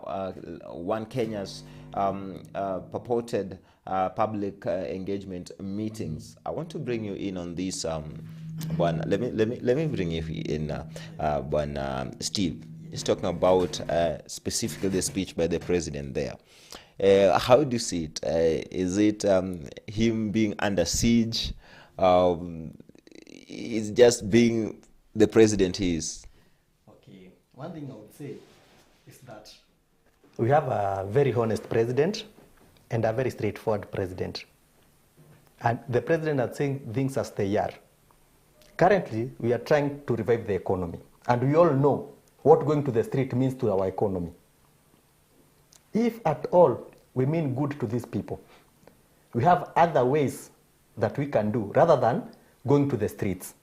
One Kenya's purported public engagement meetings. I want to bring you in on this. Let me bring you in, Steve. He's talking about specifically the speech by the president there. How do you see it? Is it him being under siege? Is just being the president he is? Okay, one thing I would say is that we have a very honest president and a very straightforward president. And the president is saying things as they are. Currently, we are trying to revive the economy. And we all know what going to the street means to our economy. If at all we mean good to these people, we have other ways that we can do rather than going to the streets.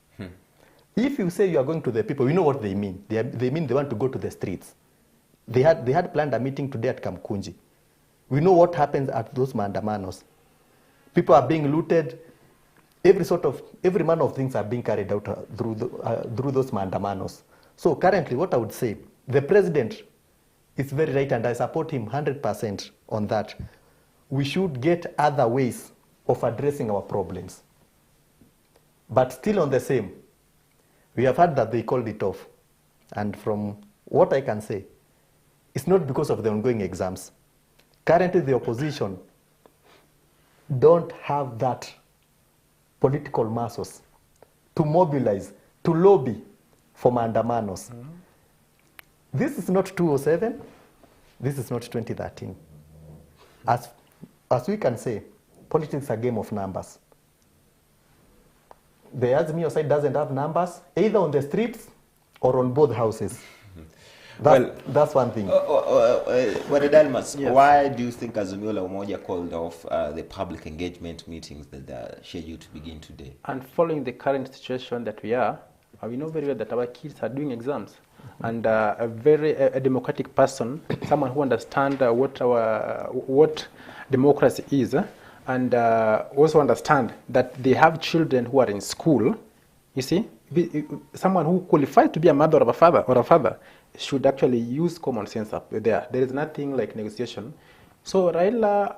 If you say you are going to the people, we know what they mean. They mean they want to go to the streets. They had planned a meeting today at Kamkunji. We know what happens at those mandamanos. People are being looted. Every manner of things are being carried out through those mandamanos. So currently, what I would say, the president is very right, and I support him 100% on that. We should get other ways of addressing our problems. But still on the same, we have heard that they called it off. And from what I can say, it's not because of the ongoing exams. Currently, the opposition don't have that political muscles to mobilize, to lobby for mandamanos. This is not 2007. This is not 2013. As we can say, politics is a game of numbers. The Azimio side doesn't have numbers, either on the streets or on both houses. That's one thing. Dalmas, yes. Why do you think Azimio la Umoja called off the public engagement meetings that are scheduled to begin today? And following the current situation that we are, we know very well that our kids are doing exams. And a democratic person, someone who understands what democracy is, and also understand that they have children who are in school. You see, someone who qualifies to be a mother or a father should actually use common sense up there. There is nothing like negotiation. So Raila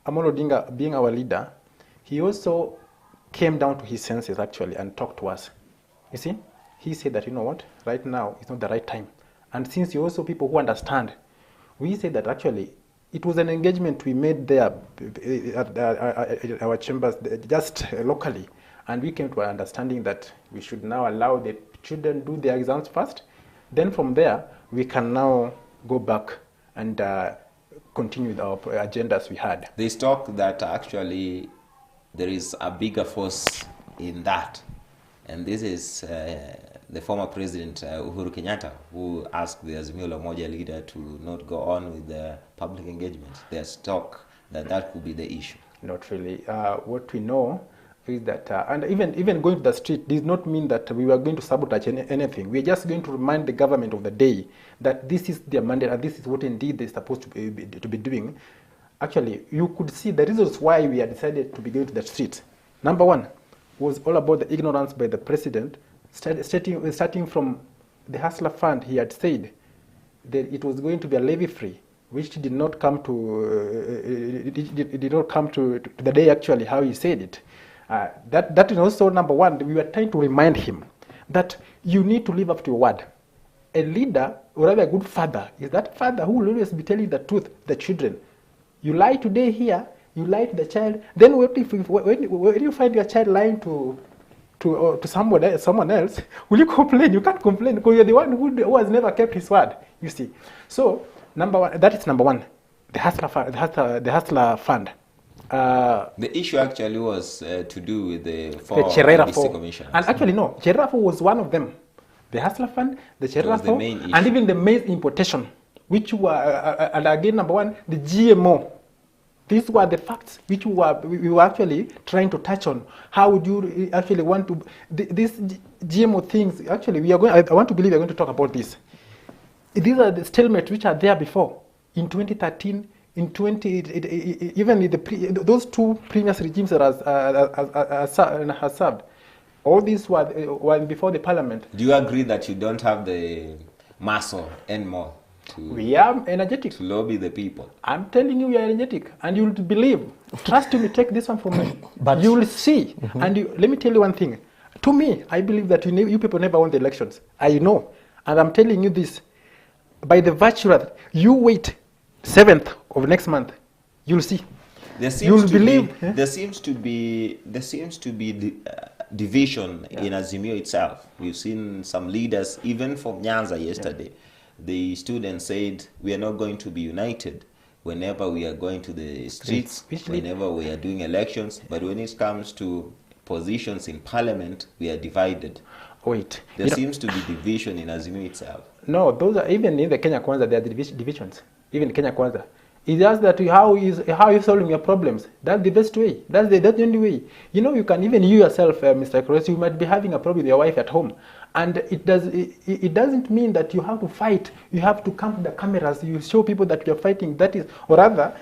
Amolo Odinga, being our leader, he also came down to his senses actually and talked to us. You see, he said that, you know what, right now is not the right time. And since you also people who understand, we said that actually it was an engagement we made there at our chambers, just locally. And we came to an understanding that we should now allow the children do their exams first. Then from there, we can now go back and continue with our agendas we had. There's talk that actually there is a bigger force in that. And this is the former president, Uhuru Kenyatta, who asked the Azimio la Umoja leader to not go on with the public engagement. There's talk that could be the issue. Not really. What we know is that, and even going to the street does not mean that we are going to sabotage anything. We are just going to remind the government of the day that this is their mandate and this is what indeed they're supposed to be doing. Actually, you could see the reasons why we had decided to be going to the street. Number one was all about the ignorance by the president, starting from the Hustler Fund. He had said that it was going to be a levy-free, which did not come to the day actually how he said it. That is also number one. We were trying to remind him that you need to live up to your word. A leader, or rather a good father, is that father who will always be telling the truth to the children. You lie today here, you lie to the child. Then when you find your child lying to someone else, will you complain? You can't complain because you're the one who has never kept his word. You see. So number one, that is number one. The Hustler Fund. The issue actually was to do with the Cherera Commission. And actually, no, Cherera was one of them. The Hustler Fund, the Cherera and even the maize importation, which were, and again, number one, the GMO. These were the facts which we were actually trying to touch on. How would you actually want to, these GMO things, actually, I want to believe we are going to talk about this. These are the stalemates which are there before. In 2013, even those two previous regimes that has served, All these were before the parliament. Do you agree that you don't have the muscle anymore We are energetic. to lobby the people? I'm telling you, we are energetic, and you'll believe. Trust me, take this one from me. But you will see. And let me tell you one thing. To me, I believe that you people never won the elections. I know. And I'm telling you this. By the virtue that you wait 7th of next month, you'll see. There You'll seems to believe. be there seems to be division in Azimio itself. We've seen some leaders, even from Nyanza yesterday. The students said we are not going to be united whenever we are going to the streets, whenever we are doing elections. But when it comes to positions in parliament, we are divided. Wait. There seems to be division in Azimio itself. No, those are even in the Kenya Kwanza. There are divisions. Even in Kenya Kwanza, it's just that how you solving your problems. That's the best way. That's the only way. You know, you can even you yourself, Mr. Cross, you might be having a problem with your wife at home, and it doesn't mean that you have to fight. You have to come to the cameras. You show people that you're fighting. That is, or rather,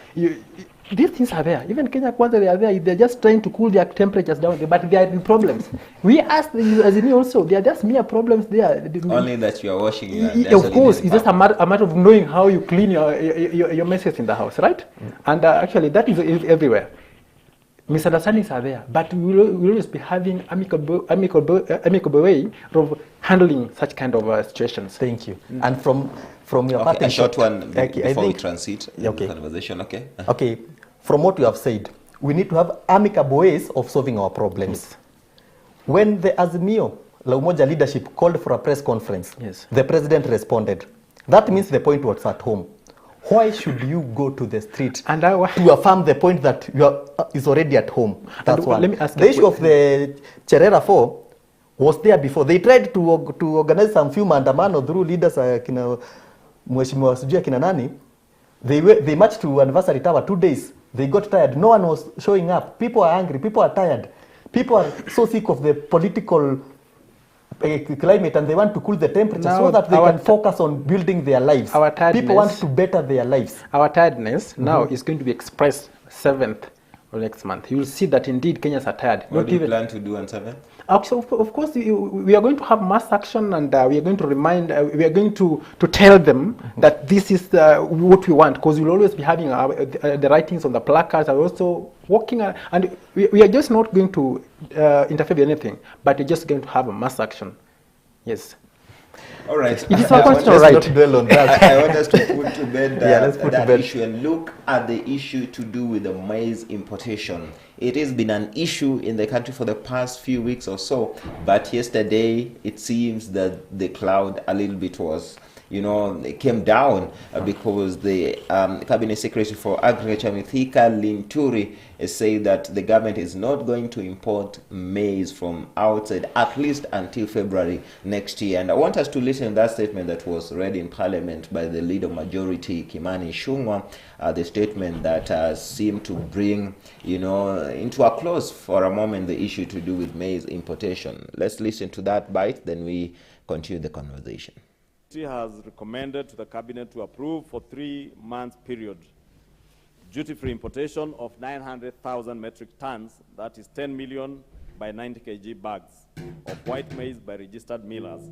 these things are there. Even Kenya Kwanza, they are there. They're just trying to cool their temperatures down, but they are in problems. We ask as in also, they are just mere problems there. Only that you are washing your Of course, it's just a matter of knowing how you clean your messes in the house, right? And actually, that is everywhere. Misunderstandings are there, but we will always be having amicable way of handling such kind of situations. Thank you. And from your part, a short one okay, before we transit in the conversation. Okay. Okay. From what you have said, we need to have amicable ways of solving our problems. When the Azimio La Umoja leadership called for a press conference, the president responded. That means the point was at home. Why should you go to the street and to affirm the point that is already at home? That's one. Let me ask the issue of the Cherera 4 was there before. They tried to organize some few maandamano through leaders kina Mheshimiwa sijui kina nani. They marched to Anniversary Tower 2 days. They got tired. No one was showing up. People are angry. People are tired. People are so sick of the political climate, and they want to cool the temperature so that they can focus on building their lives. People want to better their lives. Our tiredness now is going to be expressed 7th of next month. You will see that indeed Kenyans are tired. What do you plan to do on 7th? Of course, we are going to have mass action, and we are going to remind, we are going to tell them that this is what we want, because we'll always be having the writings on the placards, and also walking, and we are just not going to interfere with anything, but we're just going to have a mass action. Yes. All right. It is our constitutional right. Not dwell on that. I want us to put to bed that bed. issue and look at the issue to do with the maize importation. It has been an issue in the country for the past few weeks or so, but yesterday it seems that the cloud a little bit was, it came down because the Cabinet Secretary for Agriculture, Mithika Linturi, said that the government is not going to import maize from outside, at least until February next year. And I want us to listen to that statement that was read in Parliament by the Leader Majority, Kimani Ichung'wah, the statement that seemed to bring, into a close for a moment the issue to do with maize importation. Let's listen to that bite, then we continue the conversation. Has recommended to the cabinet to approve for 3 months period duty-free importation of 900,000 metric tons, that is 10 million by 90 kg bags of white maize by registered millers,